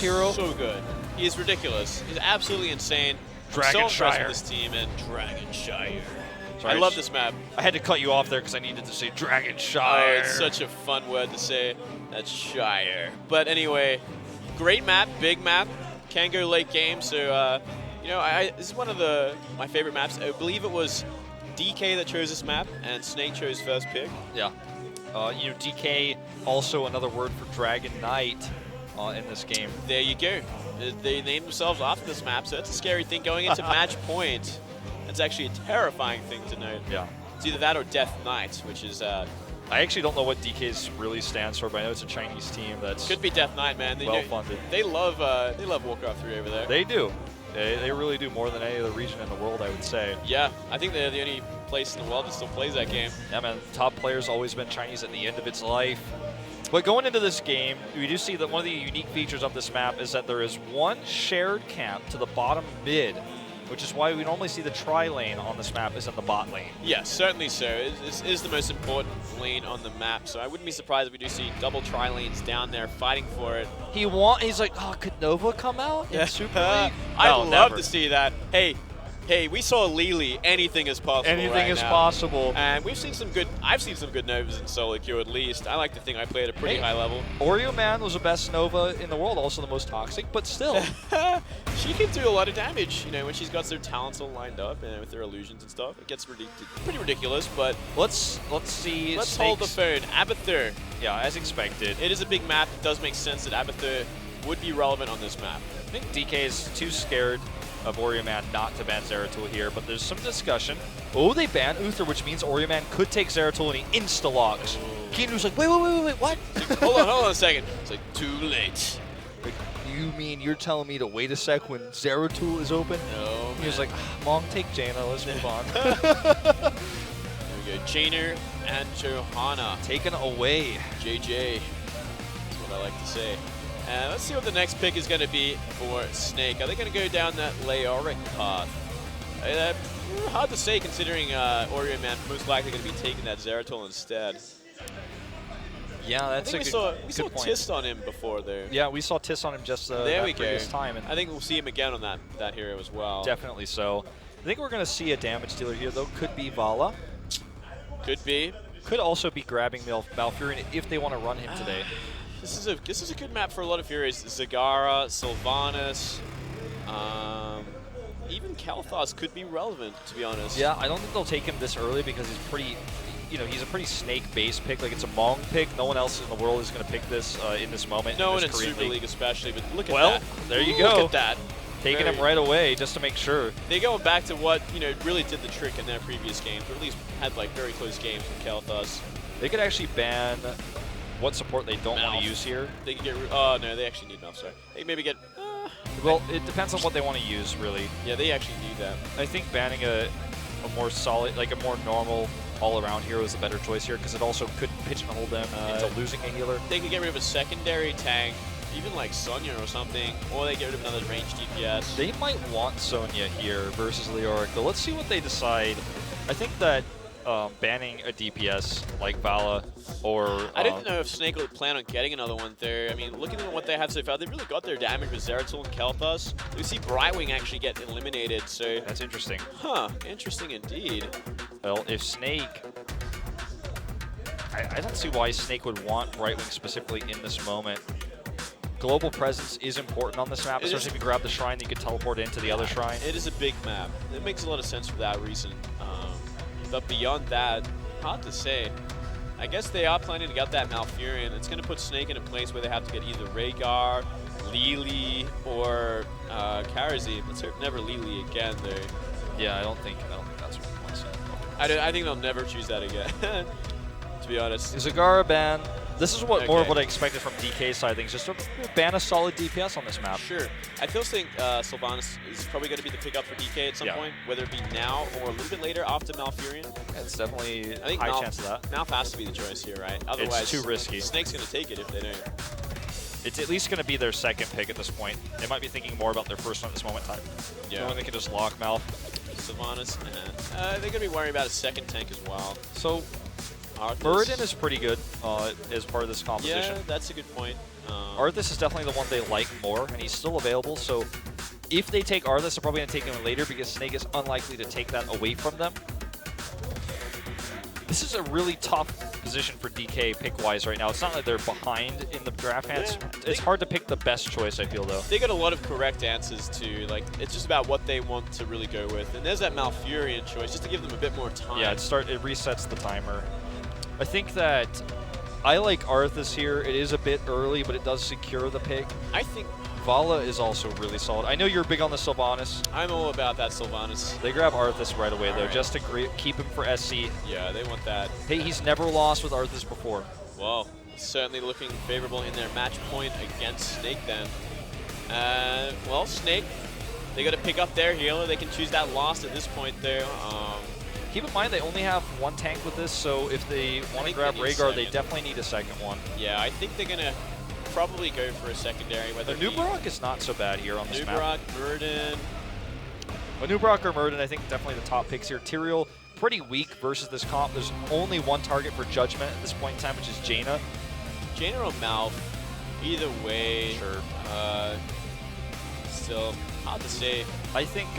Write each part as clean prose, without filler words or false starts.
hero. So good. He is ridiculous. He's absolutely insane. I'm so impressed Dragonshire. with this team and Dragonshire. Sorry, I love this map. I had to cut you off there because I needed to say Dragonshire. Oh, it's such a fun word to say. That's Shire. But anyway, great map, big map. Can go late game. So, you know, this is one of my favorite maps. I believe it was DK that chose this map, and Snake chose first pick. Yeah. You know, DK, also another word for Dragon Knight in this game. There you go. They named themselves after this map, so that's a scary thing going into match point. That's actually a terrifying thing to note. Yeah. It's either that or Death Knight, which is... I actually don't know what DK's really stands for, but I know it's a Chinese team that's could be Death Knight, man. well-funded. They love Warcraft 3 over there. They do. They really do, more than any other region in the world, I would say. Yeah, I think they're the only place in the world that still plays that game. Yeah, man. Top player's always been Chinese at the end of its life. But going into this game, we do see that one of the unique features of this map is that there is one shared camp to the bottom mid, which is why we normally see the tri-lane on this map is in the bot lane. Yeah, certainly so. This is the most important lane on the map, so I wouldn't be surprised if we do see double tri-lanes down there fighting for it. He's like, oh, could Nova come out in Super League? I'd No, love never. to see that. Hey, we saw Lili. Anything is possible. Anything right is now. possible. And we've seen some good. I've seen some good Novas in solo queue at least. I like to think I play at a pretty high level. Oreo Man was the best Nova in the world, also the most toxic, but still. She can do a lot of damage, you know, when she's got their talents all lined up and with their illusions and stuff. It gets pretty ridiculous, but Let's see. let's hold the phone. Abathur. Yeah, as expected. It is a big map. It does make sense that Abathur would be relevant on this map. I think DK is too scared of Oreo Man not to ban Zeratul here, but there's some discussion. Oh, they ban Uther, which means Oreo Man could take Zeratul and he insta-locks. Kinu's like, wait, what? Hold on a second. It's like, too late. Like, you mean you're telling me to wait a sec when Zeratul is open? No, He was like, Mom, take Jaina, let's move on. There we go. Jainer and Johanna. Taken away. JJ. That's what I like to say. And let's see what the next pick is going to be for Snake. Are they going to go down that Leoric path? Hard to say considering Oreo Man most likely going to be taking that Zeratul instead. Yeah, that's a we good saw point. Tist on him before there. Yeah, we saw Tiss on him just there we previous go. time. And I think we'll see him again on that hero as well. definitely so. I think we're going to see a damage dealer here, though. Could be Vala. Could be. Could also be grabbing Malfurion if they want to run him today. This is a good map for a lot of heroes. Zagara, Sylvanas, even Kalthas could be relevant, to be honest. Yeah, I don't think they'll take him this early because he's pretty, he's a pretty Snake-based pick. Like, it's a Mong pick. No one else in the world is going to pick this in this moment. No one in Korean Super League especially, but look at that. Well, there you go. Look at that. Taking him right away just to make sure. They're going back to what, really did the trick in their previous games, or at least had, like, very close games with Kalthas. They could actually ban what support they don't want Malf. to use here. They could get, oh no, they actually need Malf, sorry. They maybe get, Well, it depends on what they want to use, really. yeah, they actually need that. I think banning a more solid, like a more normal all-around hero is a better choice here because it also could pigeonhole them into losing a healer. They could get rid of a secondary tank, even like Sonya or something, or they get rid of another ranged DPS. They might want Sonya here versus Leoric, but let's see what they decide. I think that banning a DPS like Vala or... I didn't know if Snake would plan on getting another one there. I mean, looking at what they have so far, they really got their damage with Zeratul and Kalthas. We see Brightwing actually get eliminated, so... That's interesting. Huh, interesting indeed. Well, if Snake... I don't see why Snake would want Brightwing specifically in this moment. Global presence is important on this map, especially if you grab the shrine, you can teleport into the other shrine. It is a big map. It makes a lot of sense for that reason. But beyond that, hard to say. I guess they are planning to get that Malfurion. It's going to put Snake in a place where they have to get either Rhaegar, Lili, or Kharazim. Let's hope never Lili again, though. Yeah, I don't think that's what he wants. I think they'll never choose that again, to be honest. Zagara ban. This is what more of Okay. what I expected from DK's side of things. Just to ban a solid DPS on this map. Sure. I still think Sylvanas is probably going to be the pickup for DK at some point, whether it be now or a little bit later after Malfurion. It's definitely I think high Malf, chance of that. Malf has to be the choice here, right? Otherwise, too risky. Snake's going to take it if they don't. It's at least going to be their second pick at this point. They might be thinking more about their first one at this moment in time. Yeah. Knowing they can just lock Malf. Sylvanas, they're going to be worrying about a second tank as well. So, Arthas. Muradin is pretty good as part of this composition. Yeah, that's a good point. Arthas is definitely the one they like more, and he's still available. So if they take Arthas, they're probably going to take him later because Snake is unlikely to take that away from them. This is a really tough position for DK pick-wise right now. It's not like they're behind in the draft hands. It's hard to pick the best choice, I feel, though. They got a lot of correct answers too. Like, it's just about what they want to really go with. And there's that Malfurion choice, just to give them a bit more time. Yeah, it resets the timer. I think that I like Arthas here. It is a bit early, but it does secure the pick. I think Vala is also really solid. I know you're big on the Sylvanas. I'm all about that Sylvanas. They grab Arthas right away, though, just to keep him for SC. Yeah, they want that. Hey, he's never lost with Arthas before. Well, certainly looking favorable in their match point against Snake then. Well, Snake, they got to pick up their healer. They can choose that loss at this point there. Keep in mind they only have one tank with this, so if they want to grab Rhaegar, they definitely need a second one. Yeah, I think they're going to probably go for a secondary. Whether Anub'arak is not so bad here on this map. Muradin. Anub'arak or Muradin, I think definitely the top picks here. Tyrael, pretty weak versus this comp. There's only one target for Judgment at this point in time, which is Jaina. Jaina or Malf, either way. Sure. Still hard to say. I think,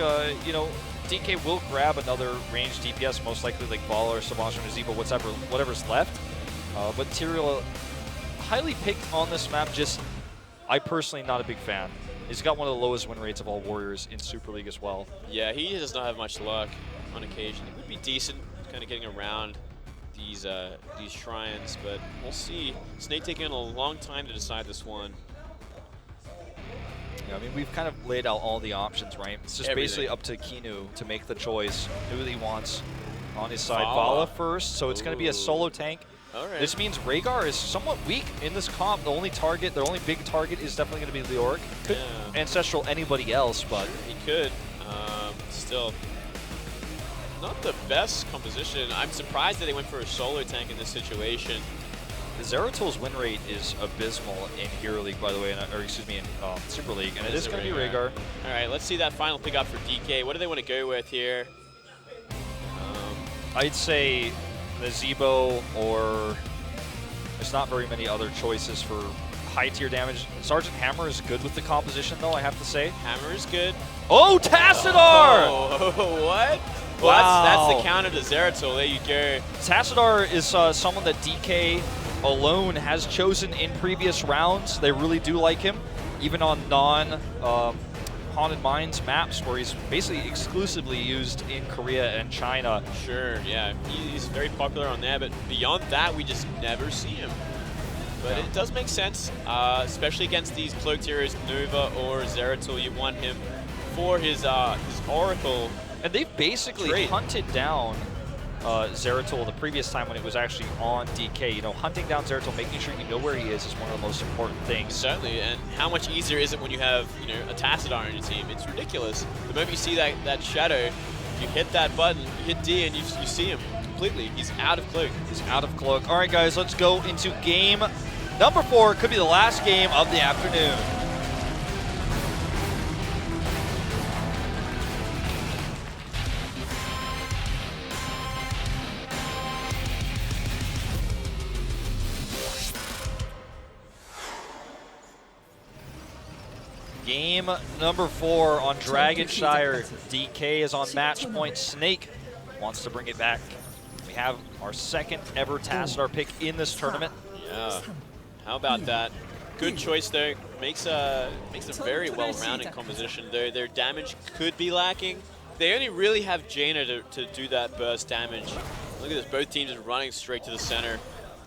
you know, DK will grab another ranged DPS, most likely like Vala or Sylvanas or Nazeebo, whatever's left. But Tyrael, highly picked on this map, just I personally not a big fan. He's got one of the lowest win rates of all Warriors in Super League as well. Yeah, he does not have much luck on occasion. He would be decent, kind of getting around these shrines, but we'll see. Snake taking a long time to decide this one. Yeah, I mean, we've kind of laid out all the options, right? It's just basically up to Kinu to make the choice who he wants on his side. Vala first, so it's going to be a solo tank. All right. This means Rhaegar is somewhat weak in this comp. The only big target is definitely going to be Leoric. Could Ancestral anybody else, but he could. Still, not the best composition. I'm surprised that they went for a solo tank in this situation. Zeratil's win rate is abysmal in Hero League, by the way, or excuse me, in Super League, and it is going to be Rhaegar. All right, let's see that final pick up for DK. What do they want to go with here? I'd say Nazeebo, or there's not very many other choices for high tier damage. Sergeant Hammer is good with the composition, though, I have to say. Hammer is good. Oh, Tassadar! Oh, what? Well, that's the counter to Zeratil. There you go. Tassadar is someone that DK alone has chosen in previous rounds. They really do like him, even on non-Haunted Mines maps where he's basically exclusively used in Korea and China. Sure, yeah. He's very popular on there, but beyond that, we just never see him. But it does make sense, especially against these cloaked heroes, Nova or Zeratil. You want him for his Oracle. And they've basically hunted down Zeratil the previous time when it was actually on DK. You know, hunting down Zeratil, making sure you know where he is one of the most important things. Certainly, and how much easier is it when you have, you know, a Tassadar on your team? It's ridiculous. The moment you see that shadow, you hit that button, you hit D, and you see him completely. He's out of cloak. He's out of cloak. All right, guys, let's go into game number 4. Could be the last game of the afternoon. Game number 4 on Dragonshire. DK is on match point. Snake wants to bring it back. We have our second ever Tassadar pick in this tournament. Yeah, how about that? Good choice there. Makes a very well-rounded composition. Their damage could be lacking. They only really have Jaina to do that burst damage. Look at this, both teams are running straight to the center,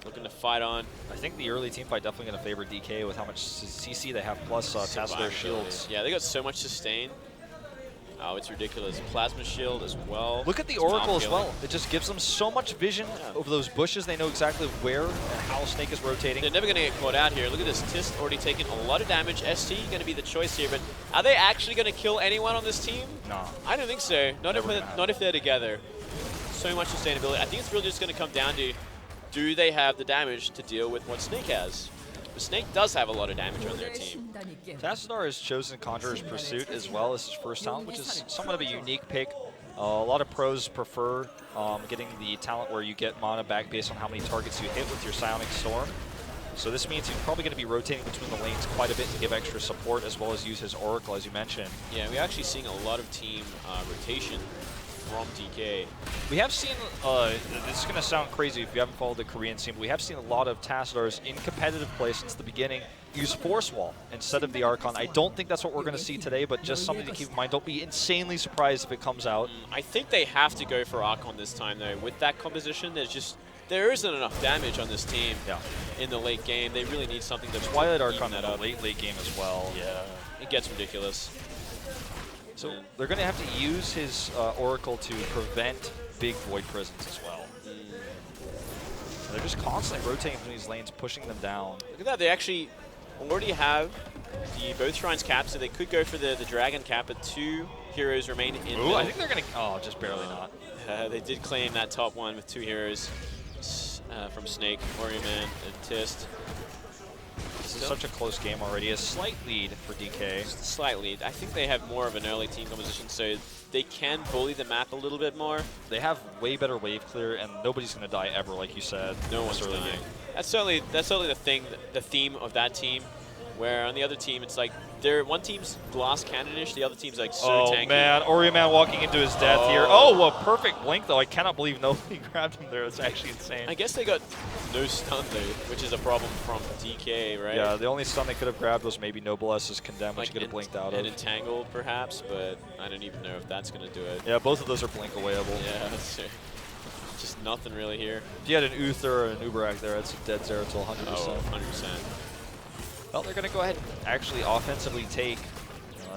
looking to fight on. I think the early team fight definitely going to favor DK with how much CC they have, plus Tassadar shields. Yeah, they got so much sustain. Oh, it's ridiculous. Plasma shield as well. Look at the Oracle as well. It just gives them so much vision over those bushes. They know exactly where and how Snake is rotating. They're never going to get caught out here. Look at this. Tist already taking a lot of damage. SC going to be the choice here, but are they actually going to kill anyone on this team? No. I don't think so. Not if they're together. So much sustainability. I think it's really just going to come down to, do they have the damage to deal with what Snake has? But Snake does have a lot of damage on their team. Tassadar has chosen Conjurer's Pursuit as well as his first talent, which is somewhat of a unique pick. A lot of pros prefer getting the talent where you get mana back based on how many targets you hit with your Psionic Storm. So this means he's probably going to be rotating between the lanes quite a bit to give extra support, as well as use his Oracle, as you mentioned. Yeah, we're actually seeing a lot of team rotation from DK. We have seen, this is going to sound crazy if you haven't followed the Korean scene, but we have seen a lot of Tassadars in competitive play since the beginning use Force Wall instead of the Archon. I don't think that's what we're going to see today, but just something to keep in mind. Don't be insanely surprised if it comes out. I think they have to go for Archon this time, though. With that composition, there isn't enough damage on this team in the late game. They really need something to Twilight Archon that in up. the late game as well. Yeah, it gets ridiculous. So they're going to have to use his Oracle to prevent big Void Prisons as well. They're just constantly rotating through these lanes, pushing them down. Look at that. They actually already have both shrines capped, so they could go for the dragon cap, but 2 heroes remain in. Ooh, I think they're going to... Oh, just barely not. They did claim that top one with 2 heroes from Snake, Oriman, and Tist. This is such a close game already. A slight lead for DK. Just a slight lead. I think they have more of an early team composition, so they can bully the map a little bit more. They have way better wave clear, and nobody's going to die ever, like you said. No one's dying. That's certainly the theme of that team. Where on the other team, it's like one team's glass cannon-ish, the other team's like so tanky. Oh man, Oriman walking into his death here. Oh, a perfect blink though. I cannot believe nobody grabbed him there. It's actually insane. I guess they got no stun though, which is a problem from DK, right? Yeah, the only stun they could have grabbed was maybe Noblesse's Condemn, which he could have blinked out of. And Entangled perhaps, but I don't even know if that's going to do it. Yeah, both of those are blink-awayable. Yeah, that's true. Just nothing really here. If you had an Uther or an Uberak there, it's a dead Zeratul 100%. Oh, 100%. Well, they're going to go ahead and actually offensively take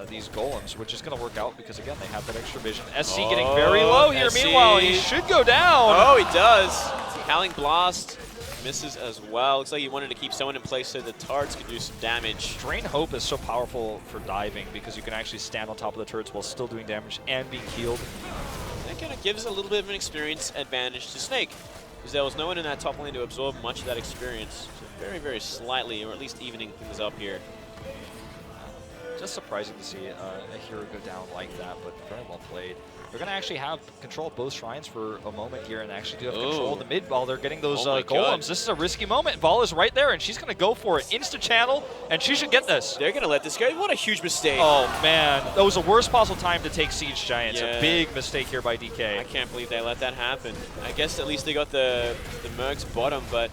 these golems, which is going to work out because, again, they have that extra vision. SC getting very low here. SC. Meanwhile, he should go down. Oh, he does. Howling Blast misses as well. Looks like he wanted to keep someone in place so the turrets could do some damage. Drain Hope is so powerful for diving because you can actually stand on top of the turrets while still doing damage and being healed. That kind of gives a little bit of an experience advantage to Snake, because there was no one in that top lane to absorb much of that experience. So very, very slightly, or at least evening things up here. Just surprising to see a hero go down like that, but very well played. They're going to actually have control of both shrines for a moment here and actually do have control of the mid while they're getting those golems. God. This is a risky moment. Vala's right there, and she's going to go for it. Insta-channel, and she should get this. They're going to let this go. What a huge mistake. Oh, man. That was the worst possible time to take Siege Giants. Yeah. A big mistake here by DK. I can't believe they let that happen. I guess at least they got the Mercs bottom, but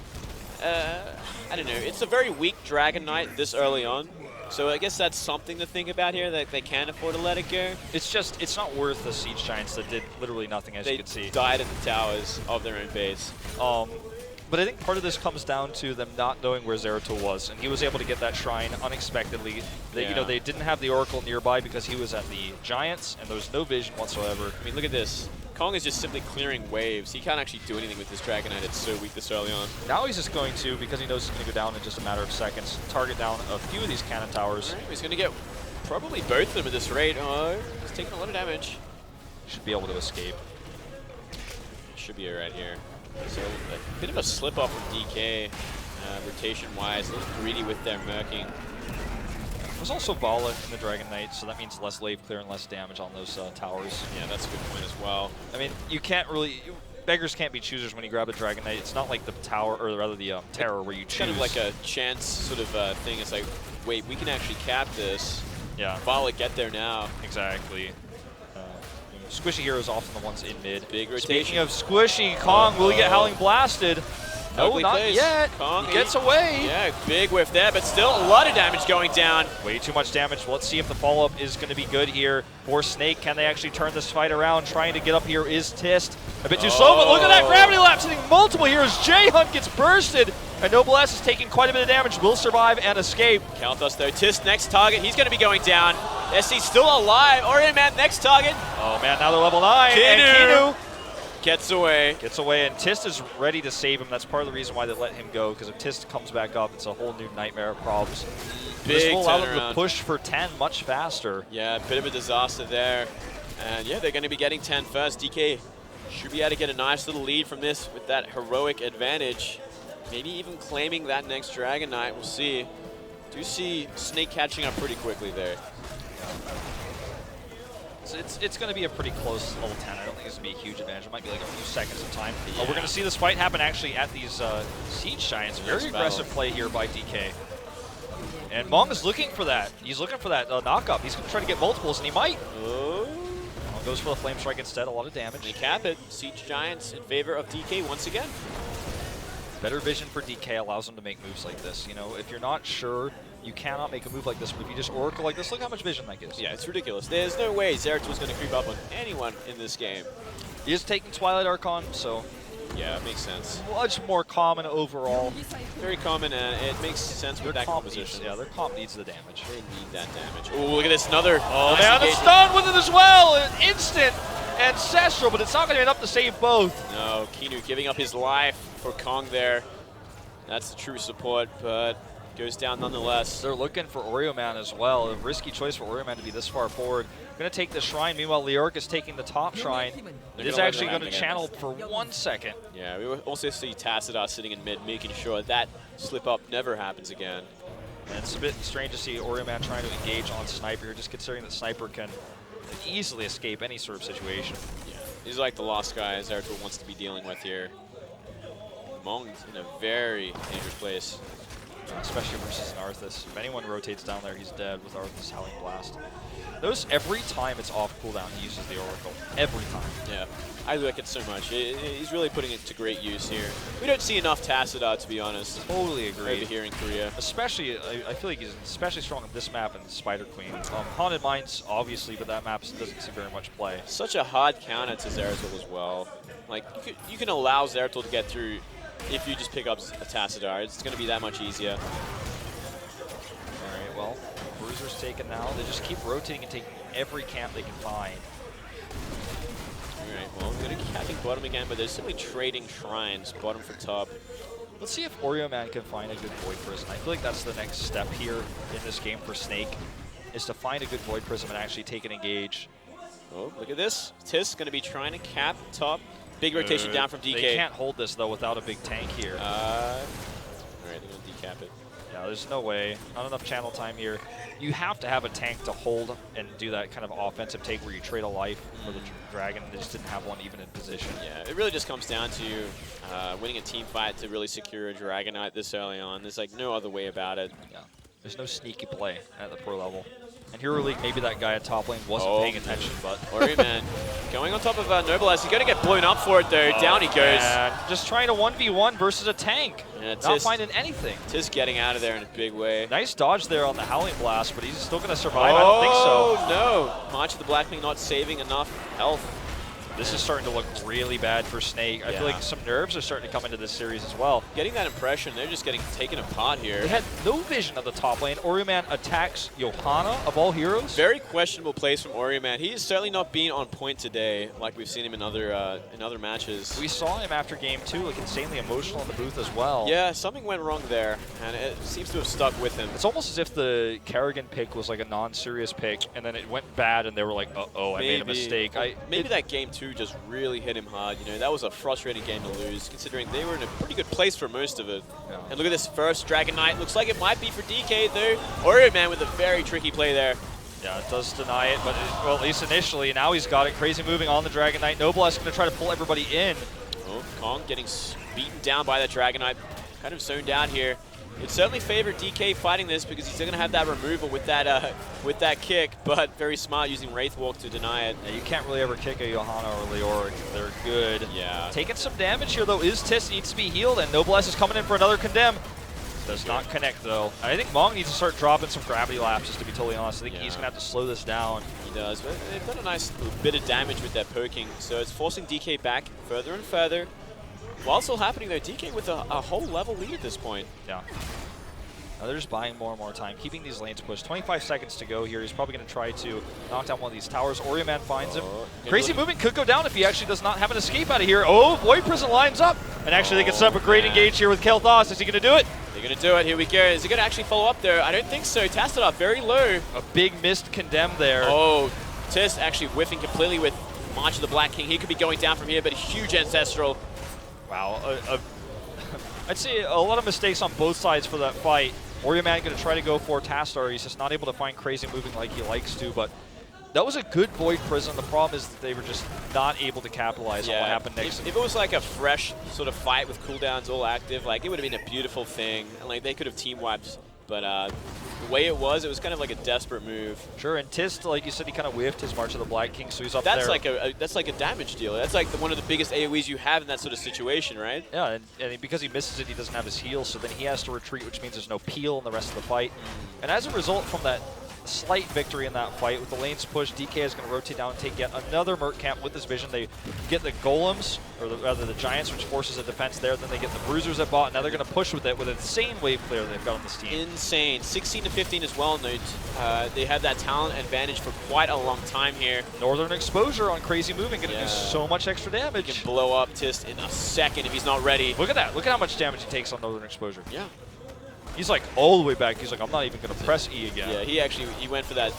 I don't know. It's a very weak Dragon Knight this early on. So I guess that's something to think about here, that they can't afford to let it go. It's not worth the Siege Giants that did literally nothing, as you can see. They died in the towers of their own base. But I think part of this comes down to them not knowing where Zeratul was, and he was able to get that shrine unexpectedly. They, you know, they didn't have the Oracle nearby because he was at the Giants, and there was no vision whatsoever. I mean, look at this. Kong is just simply clearing waves. He can't actually do anything with this Dragon Knight. It's so weak this early on. Now he's just going to, because he knows he's going to go down in just a matter of seconds, target down a few of these cannon towers. Right, he's going to get probably both of them at this rate. Oh, he's taking a lot of damage. Should be able to escape. Should be right here. So a bit of a slip off from DK, rotation-wise. A little greedy with their merking. There's also Vala in the Dragon Knight, so that means less wave clear and less damage on those towers. Yeah, that's a good point as well. I mean, you can't really... Beggars can't be choosers when you grab the Dragon Knight. It's not like the tower, or rather the Terror, where you choose. Kind of like a chance sort of thing. It's like, wait, we can actually cap this. Yeah. Vala, get there now. Exactly. Squishy heroes often the ones in mid. Big rotation. Speaking of Squishy, Kong, will he get Howling Blasted? No, Ugly not place. yet. Kong He gets away. Yeah, big whiff there, but still a lot of damage going down. Way too much damage. Well, let's see if the follow-up is going to be good here for Snake. Can they actually turn this fight around? Trying to get up here is Tist. A bit too slow, but look at that Gravity Lapse hitting multiple heroes. J-Hunt gets bursted, and Noblesse is taking quite a bit of damage. Will survive and escape. Kalthus though, Tist next target. He's going to be going down. SC's still alive. Orion Man next target. Oh man, now they're level 9. Kinu And Kinu gets away. gets away, and Tist is ready to save him. That's part of the reason why they let him go, because if Tist comes back up, it's a whole new nightmare of problems. This Big will allow them to turnaround. push for 10 much faster. Yeah, a bit of a disaster there. And yeah, they're going to be getting 10 first. DK should be able to get a nice little lead from this with that heroic advantage. Maybe even claiming that next Dragon Knight. We'll see. Do see Snake catching up pretty quickly there. So it's going to be a pretty close level 10. I don't think it's going to be a huge advantage. It might be like a few seconds of time. Yeah. We're going to see this fight happen actually at these Siege Giants. Very Nice aggressive battle. play here by DK. And Mong is looking for that. He's looking for that knock-up. He's going to try to get multiples, and he might. Oh. Mong goes for the Flame Strike instead. A lot of damage. They cap it. Siege Giants in favor of DK once again. Better vision for DK allows him to make moves like this. You know, if you're not sure, you cannot make a move like this. But if you just Oracle like this, look how much vision that gives. Yeah, it's ridiculous. There's no way Zeratul was going to creep up on anyone in this game. He is taking Twilight Archon, so Yeah, it makes sense. much more common overall. Very common, and it makes sense with that comp needs, composition. yeah, their comp needs the damage. They need that damage. Oh, look at this. Another. Oh nice man, the engagement. stun with it as well. An instant ancestral, but it's not going to be enough to save both. No, Kinu giving up his life for Kong there. That's the true support, but goes down nonetheless. They're looking for Oreo Man as well. A risky choice for Oreo Man to be this far forward. Going to take the shrine. Meanwhile, Leoric is taking the top shrine. It is gonna let actually that going to happen channel again. for 1 second. Yeah, we will also see Tassadar sitting in mid, making sure that slip up never happens again. And it's a bit strange to see Oreo Man trying to engage on Sniper here, just considering that Sniper can easily escape any sort of situation. Yeah, he's like the lost guy Zeratul wants to be dealing with here. Mong's in a very dangerous place. Especially versus an Arthas. If anyone rotates down there, he's dead with Arthas Howling Blast. Those, every time it's off cooldown, he uses the Oracle. Every time. Yeah, I like it so much. He's really putting it to great use here. We don't see enough Tassadar, to be honest, Totally over agree. here in Korea. Especially, I feel like he's especially strong on this map and Spider Queen. Haunted Mines, obviously, but that map doesn't see very much play. Such a hard counter to Zeratul as well. Like, you can allow Zeratul to get through if you just pick up a Tassadar. It's going to be that much easier. All right, well, Bruiser's taken now. They just keep rotating and taking every camp they can find. All right, well, we're going to be capping bottom again, but they're simply trading shrines, bottom for top. Let's see if Oreo Man can find a good Void Prism. I feel like that's the next step here in this game for Snake, is to find a good Void Prism and actually take an engage. Oh, look at this. Tis going to be trying to cap top. Big rotation down from DK. They can't hold this, though, without a big tank here. All right, they're going to decap it. Yeah, there's no way. Not enough channel time here. You have to have a tank to hold and do that kind of offensive take where you trade a life for the Dragon. They just didn't have one even in position. Yeah, it really just comes down to winning a team fight to really secure a Dragonite this early on. There's like no other way about it. Yeah. There's no sneaky play at the pro level. And Hero League, maybe that guy at top lane wasn't paying attention, but... Oreo Man going on top of Noblesse. He's going to get blown up for it, though. Down he goes. Man. Just trying to 1v1 versus a tank. Yeah, Not finding anything. Tis getting out of there in a big way. Nice dodge there on the Howling Blast, but he's still going to survive. I don't think so. Oh, no. March of the Blackwing not saving enough health. This is starting to look really bad for Snake. I feel like some nerves are starting to come into this series as well. Getting that impression, they're just getting taken apart here. They had no vision of the top lane. Oreo Man attacks Johanna, of all heroes. Very questionable plays from Oreo Man. He has certainly not been on point today, like we've seen him in other matches. We saw him after game 2, like insanely emotional in the booth as well. Yeah, something went wrong there, and it seems to have stuck with him. It's almost as if the Kerrigan pick was like a non-serious pick, and then it went bad, and they were like, uh-oh, I made a mistake. Maybe that game 2 just really hit him hard. You know, that was a frustrating game to lose, considering they were in a pretty good place for most of it. Yeah. And look at this first Dragon Knight. Looks like it might be for DK, though. Oreo Man with a very tricky play there. Yeah, it does deny it, but well, at least initially. Now he's got it. Crazy moving on the Dragon Knight. Noblesse going to try to pull everybody in. Oh, Kong getting beaten down by that Dragon Knight. Kind of zoned out here. It certainly favored DK fighting this because he's going to have that removal with that kick, but very smart using Wraith Walk to deny it. Yeah, you can't really ever kick a Johanna or Leoric. They're good. Yeah. Taking some damage here, though, is Tis. Needs to be healed, and Noblesse is coming in for another Condemn. Does not connect, though. I think Mong needs to start dropping some gravity lapses, to be totally honest. I think he's going to have to slow this down. He does, but they've done a nice bit of damage with their poking, so it's forcing DK back further and further. While still happening, though, DK with a whole level lead at this point. Yeah. Now they're just buying more and more time, keeping these lanes pushed. 25 seconds to go here. He's probably going to try to knock down one of these towers. Oreo Man finds him. Crazy movement could go down if he actually does not have an escape out of here. Oh, Void Prism lines up. And actually they can set up a great engage here with Kael'thas. Is he going to do it? They're going to do it. Here we go. Is he going to actually follow up there? I don't think so. Tassadar very low. A big missed Condemn there. Oh, Tis actually whiffing completely with March of the Black King. He could be going down from here, but a huge Ancestral. Wow. I'd say a lot of mistakes on both sides for that fight. Oreo Man going to try to go for Tassadar. He's just not able to find Crazy moving like he likes to, but That was a good Void Prism. The problem is that they were just not able to capitalize on what happened next. If it was like a fresh sort of fight with cooldowns all active, like it would have been a beautiful thing, and like they could have team wiped. But the way it was kind of like a desperate move. Sure, and Tist, like you said, he kind of whiffed his March of the Black King, so he's up that's there. That's like a damage deal. That's like one of the biggest AoEs you have in that sort of situation, right? Yeah, and because he misses it, he doesn't have his heal, so then he has to retreat, which means there's no peel in the rest of the fight. And as a result from that slight victory in that fight, with the lanes pushed, DK is going to rotate down and take yet another Merc camp with this vision. They get the Golems, or rather the Giants, which forces a defense there. Then they get the Bruisers at bot. Now they're going to push with it with an insane wave clear they've got on this team. Insane. 16 to 15 as well, note. They have that talent advantage for quite a long time here. Northern Exposure on Crazy Moving, going to do so much extra He damage. can blow up Tist in a second if he's not ready. Look at that. Look at how much damage he takes on Northern Exposure. Yeah. He's like all the way back. He's like, I'm not even going to press E again. Yeah, he went for that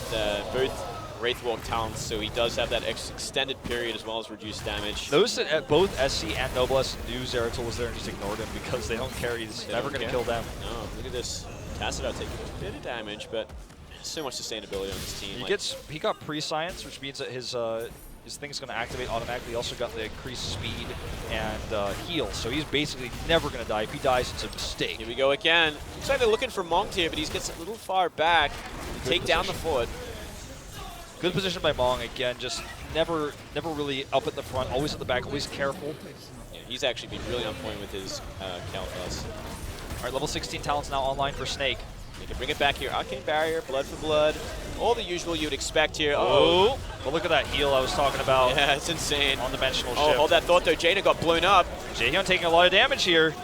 both Wraithwalk talents, so he does have that extended period as well as reduced damage. Notice that at both SC and Noblesse knew Zeratul was there and just ignored him because they don't care. He's never going to kill them. No, look at this. Tassadar taking a bit of damage, but so much sustainability on this team. He got pre-science, which means that his thing's going to activate automatically. He also got the increased speed and heal, so he's basically never going to die. If he dies, it's a mistake. Here we go again. Looks like they're looking for Monk here, but he gets a little far back to take down the fort. Good position by Mong. Again, just never really up at the front, always at the back, always careful. Yeah, he's actually been really on point with his Kael'thas. All right, level 16 talents now online for Snake. They can bring it back here. Arcane Barrier, Blood for Blood, all the usual you would expect here. Oh, well, look at that heal I was talking about. Yeah, it's insane. On dimensional shift. Oh, hold that thought though. Jaina got blown up. Jaehyun taking a lot of damage here.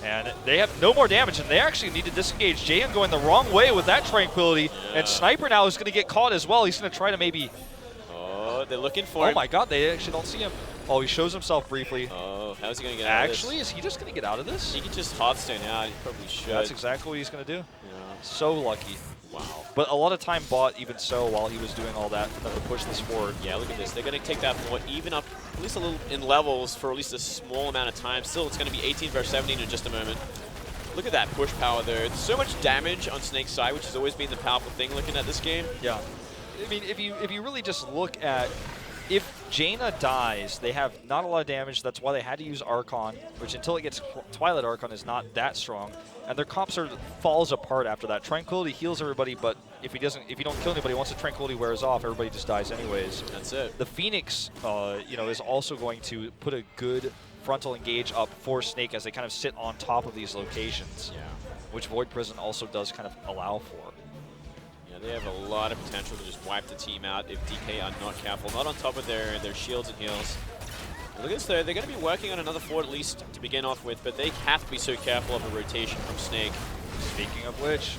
And they have no more damage, and they actually need to disengage. Jaehyun going the wrong way with that Tranquility. Yeah. And Sniper now is going to get caught as well. He's going to try to maybe... Oh, they're looking for him. Oh my god, they actually don't see him. Oh, he shows himself briefly. Oh, how's he going to get out of this? Actually, is he just going to get out of this? He can just Hearthstone out. He probably should. That's exactly what he's going to do. Yeah. So lucky. Wow. But a lot of time bought even so while he was doing all that for them to push this forward. Yeah, look at this. They're going to take that fort even up at least a little in levels for at least a small amount of time. Still, it's going to be 18 versus 17 in just a moment. Look at that push power there. It's so much damage on Snake's side, which has always been the powerful thing looking at this game. Yeah. I mean, if you really just look at, if Jaina dies, they have not a lot of damage. That's why they had to use Archon, which until it gets Twilight Archon is not that strong. And their comp sort of falls apart after that. Tranquility heals everybody, but if you don't kill anybody, once the Tranquility wears off, everybody just dies anyways. That's it. The Phoenix, is also going to put a good frontal engage up for Snake as they kind of sit on top of these locations, which Void Prison also does kind of allow for. Yeah, they have a lot of potential to just wipe the team out if DK are not careful, not on top of their shields and heals. Look at this though, they're going to be working on another fort at least to begin off with, but they have to be so careful of the rotation from Snake. Speaking of which,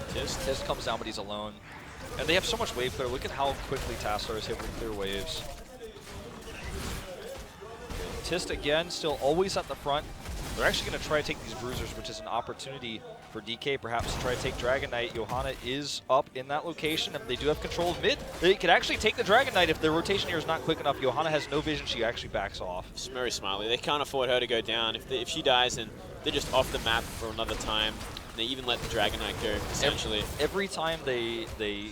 Tist comes down, but he's alone. And they have so much wave clear. Look at how quickly Tassadar is able to clear waves. Tist again, still always at the front. They're actually going to try to take these Bruisers, which is an opportunity for DK perhaps to try to take Dragon Knight. Johanna is up in that location, and they do have control of mid. They could actually take the Dragon Knight if their rotation here is not quick enough. Johanna has no vision. She actually backs off. It's very Smiley. They can't afford her to go down. If she dies, then they're just off the map for another time. And they even let the Dragon Knight go, essentially. Every time they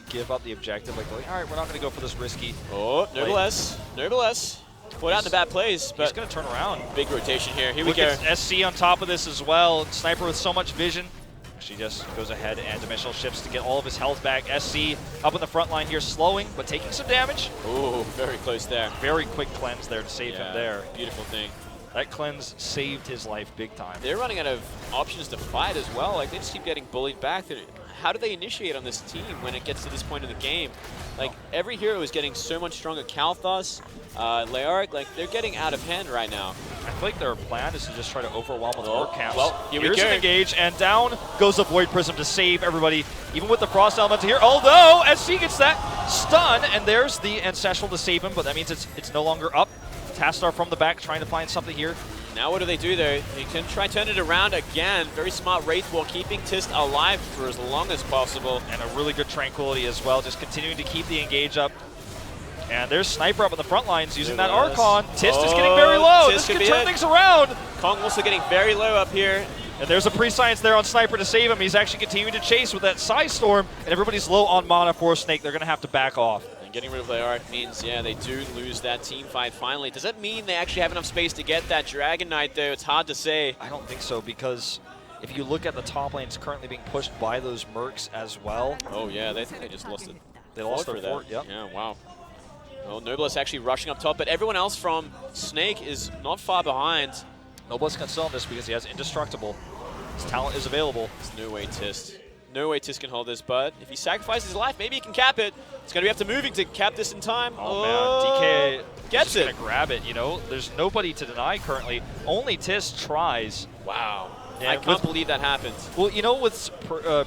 give up the objective, like, all right, we're not going to go for this risky. Oh, Noblesse. Put out in the bad plays, but he's going to turn around. Big rotation here. Here we go. At SC on top of this as well. Sniper with so much vision. She just goes ahead and dimensional shifts to get all of his health back. SC up in the front line here, slowing, but taking some damage. Ooh, very close there. Very quick cleanse there to save him there. Beautiful thing. That cleanse saved his life big time. They're running out of options to fight as well. Like, they just keep getting bullied back. How do they initiate on this team when it gets to this point of the game? Like, every hero is getting so much stronger. Kael'thas, Leoric, like, they're getting out of hand right now. I feel like their plan is to just try to overwhelm with Merc camps. Well, here's an engage, and down goes the Void Prism to save everybody, even with the Frost Element here. Although, SC gets that stun, and there's the Ancestral to save him, but that means it's no longer up. Tassadar from the back trying to find something here. Now what do? They can try turn it around again. Very smart Wraithwall, keeping Tist alive for as long as possible. And a really good Tranquility as well, just continuing to keep the engage up. And there's Sniper up in the front lines using that Archon. Tist is getting very low. This could turn things around. Kong also getting very low up here. And there's a pre-science there on Sniper to save him. He's actually continuing to chase with that Psy Storm, and everybody's low on mana for Snake. They're going to have to back off. And getting rid of the Arc means, yeah, they do lose that team fight finally. Does that mean they actually have enough space to get that Dragon Knight, though? It's hard to say. I don't think so, because if you look at the top lane, it's currently being pushed by those Mercs as well. Oh, yeah, they think they just lost it. They lost their fort, yep. Yeah, wow. Well, Noblesse actually rushing up top, but everyone else from Snake is not far behind. Noblesse can sell this because he has Indestructible. His talent is available. There's no way Tist. No way Tist can hold this, but if he sacrifices his life, maybe he can cap it. It's going to be up to moving to cap this in time. Oh, man. DK gets it. Going to grab it, you know. There's nobody to deny currently. Only Tist tries. Wow. Yeah, I can't believe that happened. Well, you know, with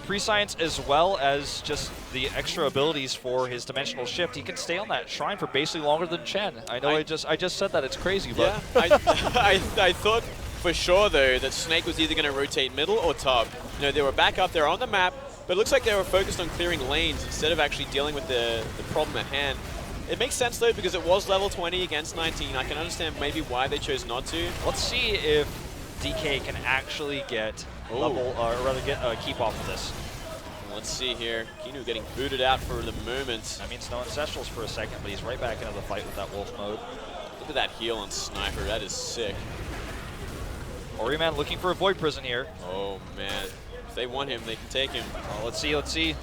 pre-science as well as just the extra abilities for his dimensional shift, he can stay on that shrine for basically longer than Chen. I know I just said that. It's crazy, but yeah, I thought for sure though that Snake was either going to rotate middle or top. You know, they were back up there on the map, but it looks like they were focused on clearing lanes instead of actually dealing with the problem at hand. It makes sense though because it was level 20 against 19. I can understand maybe why they chose not to. Let's see if DK can actually get level, or rather get keep off of this. Let's see here. Kinu getting booted out for the moment. That means no Ancestrals for a second, but he's right back into the fight with that Wolf mode. Look at that heal on Sniper. That is sick. Oriman looking for a Void Prison here. Oh, man. If they want him, they can take him. Oh, let's see, let's see.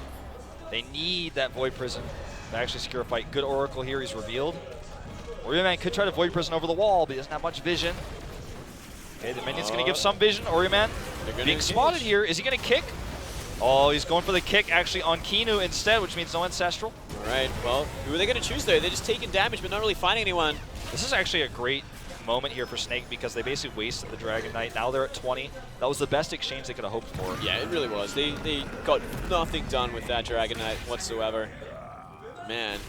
They need that Void Prison to actually secure a fight. Good Oracle here. He's revealed. Oriman could try to Void Prison over the wall, but he doesn't have much vision. Okay, the minion's going to give some vision. Oriman being spotted here. Is he going to kick? Oh, he's going for the kick actually on Kinu instead, which means no Ancestral. All right, well, who are they going to choose though? They're just taking damage but not really finding anyone. This is actually a great moment here for Snake because they basically wasted the Dragon Knight. Now they're at 20. That was the best exchange they could have hoped for. Yeah, it really was. They got nothing done with that Dragon Knight whatsoever. Man,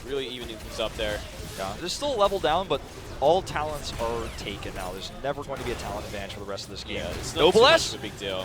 really evening things up there. Yeah, there's still a level down, but all talents are taken now. There's never going to be a talent advantage for the rest of this game. Yeah, it's not too much of a big deal.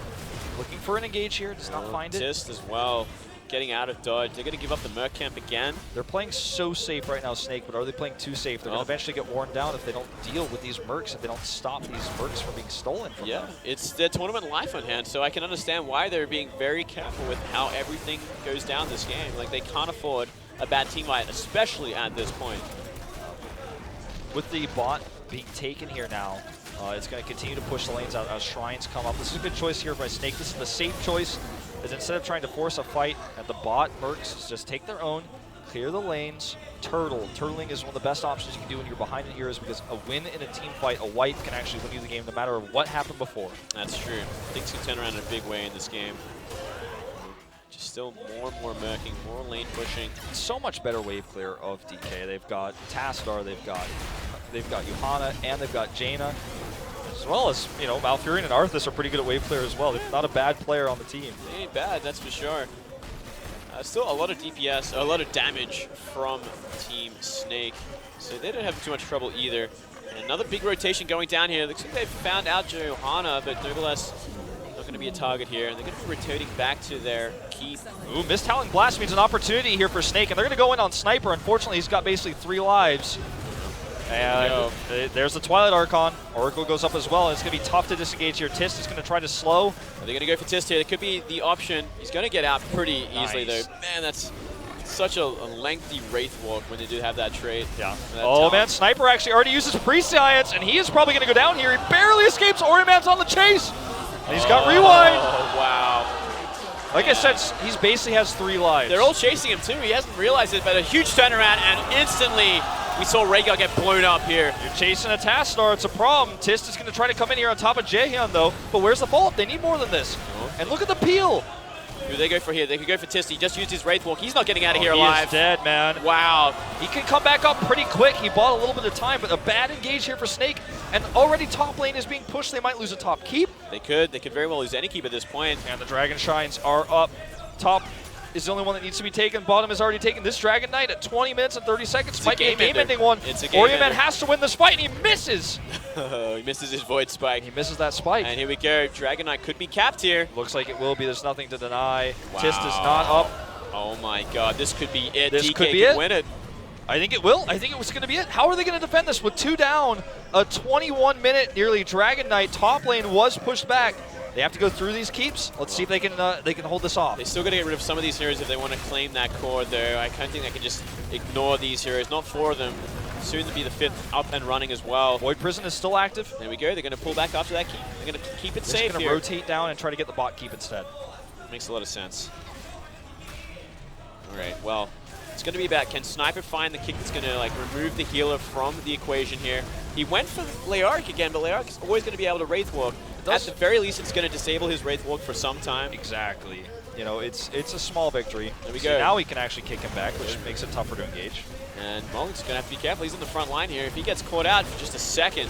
Looking for an engage here, does not find it. Tist as well, getting out of dodge. They're going to give up the Merc camp again. They're playing so safe right now, Snake, but are they playing too safe? They're going to eventually get worn down if they don't deal with these Mercs, if they don't stop these Mercs from being stolen from them. It's their tournament life on hand, so I can understand why they're being very careful with how everything goes down this game. Like, they can't afford a bad team fight, especially at this point. With the bot being taken here now, it's going to continue to push the lanes out as shrines come up. This is a good choice here by Snake. This is the safe choice, is instead of trying to force a fight at the bot, Mercs just take their own, clear the lanes, turtle. Turtling is one of the best options you can do when you're behind in heroes because a win in a team fight, a wipe, can actually win you the game no matter what happened before. That's true. Things can turn around in a big way in this game. Just still more and more merking, more lane pushing. So much better wave clear of DK. They've got Tassadar, they've got Johanna, and they've got Jaina. As well as, you know, Malfurion and Arthas are pretty good at wave clear as well. They're not a bad player on the team. They ain't bad, that's for sure. Still a lot of DPS, a lot of damage from Team Snake. So they don't have too much trouble either. And another big rotation going down here. Looks like they've found out Johanna, but nevertheless, not going to be a target here. And they're going to be rotating back to their keep. Ooh, Mist Howling Blast means an opportunity here for Snake, and they're going to go in on Sniper. Unfortunately, he's got basically 3 lives. And there's the Twilight Archon. Oracle goes up as well, and it's going to be tough to disengage here. Tist is going to try to slow. Are they going to go for Tist here? It could be the option. He's going to get out pretty easily, though. Man, that's such a lengthy Wraith Walk when they do have that trait. Yeah. Oh, man, Sniper actually already uses Pre-Science, and he is probably going to go down here. He barely escapes. Oriman's on the chase. And he's got Rewind. Oh, wow. Like I said, he basically has 3 lives. They're all chasing him, too. He hasn't realized it, but a huge turnaround, and instantly we saw Rhaegar get blown up here. You're chasing a Tassadar, it's a problem. Tist is going to try to come in here on top of Jaehyun, though. But where's the follow-up? They need more than this. And look at the peel. Who do they go for here? They could go for Tist. He just used his Wraith Walk. He's not getting out of here alive. He's dead, man. Wow. He can come back up pretty quick. He bought a little bit of time, but a bad engage here for Snake. And already top lane is being pushed. They might lose a top keep. They could very well lose any keep at this point. And the Dragon Shrines are up. Top is the only one that needs to be taken. Bottom is already taken. This Dragon Knight at 20 minutes and 30 seconds might be a game-ending one. It's a game-ender. Oriman has to win this fight, and he misses. He misses his Void Spike. He misses that spike. And here we go. Dragon Knight could be capped here. Looks like it will be. There's nothing to deny. Wow. Tist is not up. Oh my god, this could be it. This DK could be it. Win it. I think it will. I think it was going to be it. How are they going to defend this with 2 down? A 21-minute nearly Dragon Knight. Top lane was pushed back. They have to go through these keeps. Let's see if they can hold this off. They still got to get rid of some of these heroes if they want to claim that core, though. I kind of think they can just ignore these heroes. Not 4 of them. Soon to be the 5th up and running as well. Void Prison is still active. There we go. They're going to pull back after that keep. They're going to keep it safe They're here. going to rotate down and try to get the bot keep instead. Makes a lot of sense. All right, well, it's going to be about, can Sniper find the kick that's going to like remove the healer from the equation here? He went for Leoric again, but Leoric is always going to be able to Wraith Walk. At the very least, it's going to disable his Wraith Walk for some time. Exactly. You know, it's a small victory. There we So go. now he can actually kick him back, which makes it tougher to engage. And Mullen's going to have to be careful. He's in the front line here. If he gets caught out for just a second,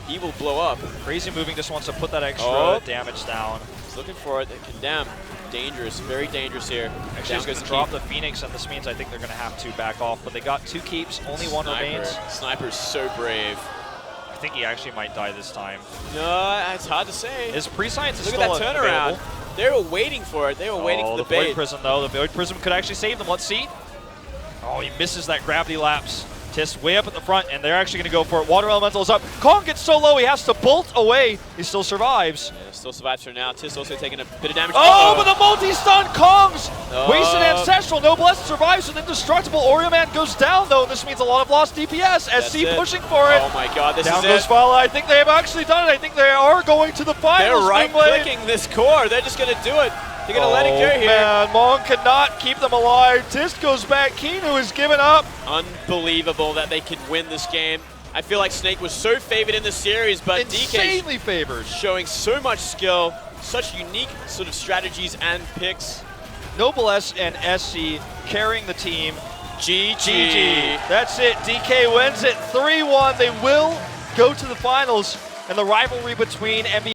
he will blow up. Crazy Moving just wants to put that extra damage down. He's looking for it. Condemn. Dangerous. Very dangerous here. Actually, he's going to drop the Phoenix, and this means I think they're going to have to back off. But they got 2 keeps, only 1 remains. Sniper's so brave. I think he actually might die this time. No, it's hard to say. His Prescience is Look still at that turnaround. available. They were waiting for it. They were waiting for the bait. Void Prism, though. The Void Prism could actually save them. Let's see. Oh, he misses that gravity lapse. Tiss way up at the front, and they're actually going to go for it. Water Elemental is up. Kong gets so low, he has to bolt away. He still survives. Yeah, still survives for now. Tiss also taking a bit of damage. Oh, but the multi-stun Kongs! Oh. Wasted Ancestral. Noblesse survives with Indestructible. Oreo Goes down, though. This means a lot of lost DPS. SC pushing for it. Oh my god, this down is goes it. Fala. I think they have actually done it. I think they are going to the finals. They're right-clicking this core. They're just going to do it. They're going to let it go here. Man, Mon cannot keep them alive. Tist goes back. Kinu is given up. Unbelievable that they could win this game. I feel like Snake was so favored in this series, but Insanely favored. showing so much skill, such unique sort of strategies and picks. Noblesse and SC carrying the team. GG. That's it. DK wins it 3-1. They will go to the finals, and the rivalry between NBA